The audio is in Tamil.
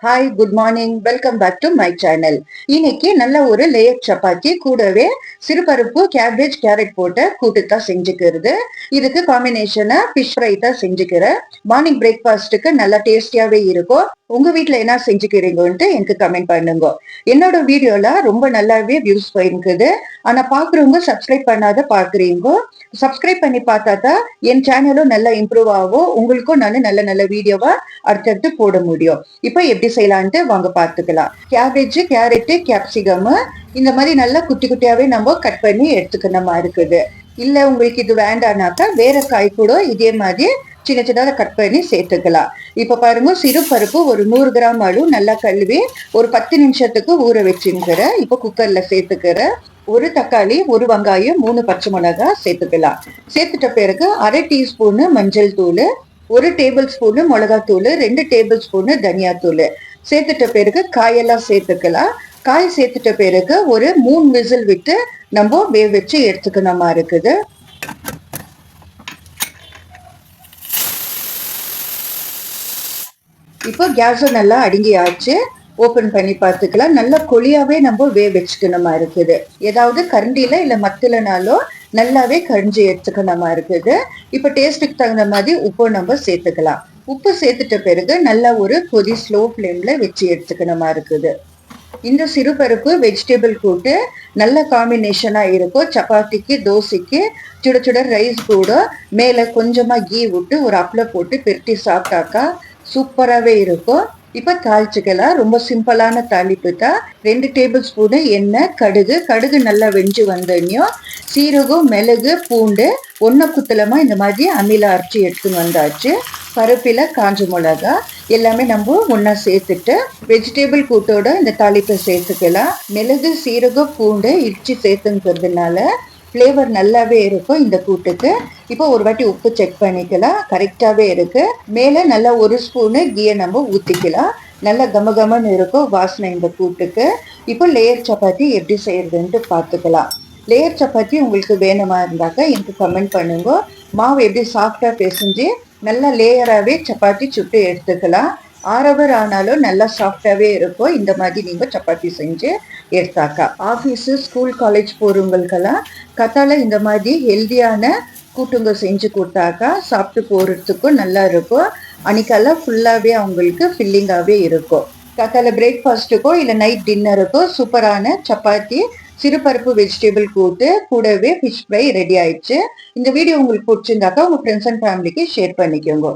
Hi, good morning. Welcome back to my channel. இன்னைக்கு நல்ல ஒரு லேயர் சப்பாத்தி கூடவே சிறுபருப்பு, கேபேஜ், கேரட் போட்ட கூட்டு தான் செஞ்சுக்கிறது. இதுக்கு காம்பினேஷனா ஃபிஷ் ஃப்ரை தான் செஞ்சுக்கிறேன். மார்னிங் பிரேக்ஃபாஸ்ட்டுக்கு நல்லா டேஸ்டியாவே இருக்கும். உங்க வீட்ல என்ன செஞ்சுக்கிறீங்கன்ட்டு எனக்கு கமெண்ட் பண்ணுங்க. என்னோட வீடியோல ரொம்ப நல்லாவே வியூஸ் போயிருக்குது. ஆனா பாக்குறவங்க சப்ஸ்கிரைப் பண்ணாத பாக்குறீங்க. சப்ஸ்கிரைப் பண்ணி பார்த்தா தான் என் சேனலும் நல்லா இம்ப்ரூவ் ஆகும். உங்களுக்கும் நான் நல்ல நல்ல வீடியோவா அடுத்தடுத்து போட முடியும். இப்போ எப்படி செய்யலான்ட்டு வாங்க பார்த்துக்கலாம். கேபேஜ், கேரட், கேப்சிகம் இந்த மாதிரி நல்லா குட்டி குட்டியாவே நம்ம கட் பண்ணி எடுத்துக்கணுமா இருக்குது. இல்ல உங்களுக்கு இது வேண்டானாக்கா வேற காய் கூட இதே மாதிரி சின்ன சின்னதாக கட் பண்ணி சேர்த்துக்கலாம். இப்ப பாருங்க, சிறு பருப்பு ஒரு 100 கிராம் அளவு நல்லா கழுவி ஒரு 10 நிமிஷத்துக்கு ஊற வச்சுக்கிறேன். இப்ப குக்கர்ல சேர்த்துக்கிறேன். ஒரு தக்காளி, ஒரு வெங்காயம், 3 பச்சை மிளகாய் சேர்த்துக்கலாம். சேர்த்துட்ட பிறகு அரை டீஸ்பூனு மஞ்சள் தூள், 1 டேபிள் ஸ்பூனு மிளகாத்தூள், 2 டேபிள் ஸ்பூனு தனியாத்தூள் சேர்த்துட்ட பிறகு காயெல்லாம் சேர்த்துக்கலாம். காய் சேர்த்துட்ட பிறகு ஒரு 3 விசில் விட்டு நம்ம வேக வச்சு எடுத்துக்கணுமா இருக்குது. இப்போ கேஸும் நல்லா அடுங்கியாச்சு. ஓபன் பண்ணி பார்த்துக்கலாம். நல்லா கொழியாவே நம்ம வச்சுக்கணுமா இருக்குது. ஏதாவது கரண்டில இல்ல மத்திலனாலும் நல்லாவே கரிஞ்சு எடுத்துக்கணுமா இருக்குது. இப்ப டேஸ்ட்டுக்கு தகுந்த மாதிரி உப்பு நம்ம சேர்த்துக்கலாம். உப்பு சேர்த்துட்ட பிறகு நல்லா ஒரு கொதி ஸ்லோ ஃப்ளேம்ல வச்சு எடுத்துக்கணுமா இருக்குது. இந்த சிறுபருப்பு வெஜிடபிள் கூட்டு நல்ல காம்பினேஷனா இருக்கும். சப்பாத்திக்கு, தோசைக்கு, சுட சுட ரைஸ் கூட மேல கொஞ்சமா கீ விட்டு ஒரு அப்பளம் போட்டு பெருட்டி சாப்பிட்டாக்கா சூப்பராகவே இருக்கும். இப்போ தாளிச்சுக்கலாம். ரொம்ப சிம்பிளான தாளிப்பு தான். 2 டேபிள் ஸ்பூனு எண்ணெய், கடுகு நல்லா வெஞ்சு வந்தோடனையும் சீரகம், மிளகு, பூண்டு ஒன்றை குத்தலமா இந்த மாதிரி அம்மியில் அரைச்சி எடுத்துன்னு வந்தாச்சு. பருப்பில் காஞ்ச மிளகா எல்லாமே நம்ம ஒன்றா சேர்த்துட்டு வெஜிடபிள் கூட்டோட இந்த தாளிப்பை சேர்த்துக்கலாம். மிளகு, சீரகம், பூண்டு இடிச்சு சேர்த்துங்கிறதுனால ஃப்ளேவர் நல்லாவே இருக்கும் இந்த கூட்டுக்கு. இப்போ ஒரு வாட்டி உப்பு செக் பண்ணிக்கலாம். கரெக்டாகவே இருக்கு. மேலே நல்லா 1 ஸ்பூனு கீயை நம்ம ஊற்றிக்கலாம். நல்லா கமகமன்னு இருக்கும் வாசனை இந்த கூட்டுக்கு. இப்போ லேயர் சப்பாத்தி எப்படி செய்யறதுன்ட்டு பார்த்துக்கலாம். லேயர் சப்பாத்தி உங்களுக்கு வேணுமா இருந்தாக்கா எனக்கு கமெண்ட் பண்ணுங்க. மாவு எப்படி சாஃப்டாக பிசைஞ்சு நல்லா லேயராகவே சப்பாத்தி சுட்டு எடுத்துக்கலாம். 6 ஹவர் ஆனாலும் நல்லா சாஃப்டாகவே இருக்கும். இந்த மாதிரி நீங்கள் சப்பாத்தி செஞ்சு எடுத்தாக்கா ஆஃபீஸு, ஸ்கூல், காலேஜ் போகிறவங்களுக்கெல்லாம் கத்தால இந்த மாதிரி ஹெல்தியான கூட்டுங்க செஞ்சு கொடுத்தாக்கா சாப்பிட்டு போகிறதுக்கும் நல்லா இருக்கும். அன்னைக்கெல்லாம் ஃபுல்லாகவே அவங்களுக்கு ஃபில்லிங்காகவே இருக்கும். கத்தால பிரேக்ஃபாஸ்ட்டுக்கோ இல்லை நைட் டின்னருக்கோ சூப்பரான சப்பாத்தி, சிறுபருப்பு வெஜிடபிள் கூட்டு கூடவே ஃபிஷ் ஃப்ரை ரெடி ஆயிடுச்சு. இந்த வீடியோ உங்களுக்கு பிடிச்சிருந்தாக்கா உங்கள் ஃப்ரெண்ட்ஸ் அண்ட் ஃபேமிலிக்கு ஷேர் பண்ணிக்கோங்க.